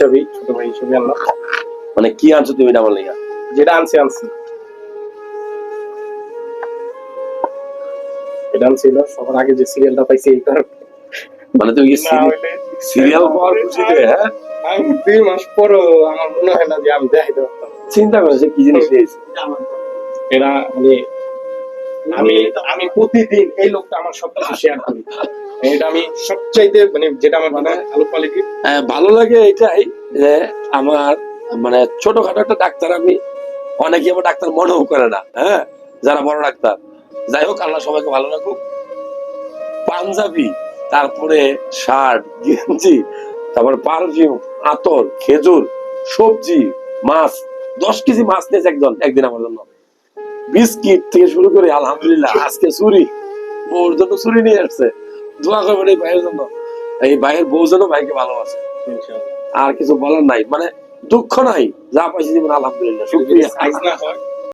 হিসাবে, ছোট ভাই হিসেবে আনলাম। মানে কি আনছো তুমি এটা আমার লেগা? যেটা আনছি এটা আনছিল সবার আগে যে সিরিয়ালটা পাইছি এই কারণে। মানে তুমি কি না হইলে সিরিয়াল পাওয়ার খুশিতে? হ্যাঁ, আমি 2 মাস পরও আমার মনে হয় না যে আমি দেখাইতে পারতাম। চিন্তা করো যে কি জিনিস নিয়েছি। এরা মানে আমি প্রতিদিন এই লোকটা আমার সবকিছু শেয়ার করি। এটা আমি সবচাইতে মানে যেটা আমার মানে ভালো কোয়ালিটি। ভালো লাগে এটাই যে আমার মানে ছোটখাটো একটা ডাক্তার, আমি অনেকে আমার ডাক্তার মনেও করে না, হ্যাঁ, যারা বড় ডাক্তার। যাই হোক, আল্লাহ সবাইকে ভালো রাখুক। পাঞ্জাবি, তারপরে শার্ট, গেঞ্জি, তারপরে পারফিউম, আতর, খেজুর, সবজি, মাছ, 10 কেজি মাছ নিয়েছে একদিন আমার জন্য। বিস্কিট থেকে শুরু করে আলহামদুলিল্লাহ আজকে চুরি, ওর জন্য চুরি নিয়ে আসছে। দোয়া করবেন এই ভাইয়ের জন্য, এই ভাইয়ের বউ যেন ভাইকে ভালোবাসে। আর কিছু বলার নাই, মানে দুঃখ নাই, যা পাইছি জীবন আলহামদুলিল্লাহ, শুকরিয়া।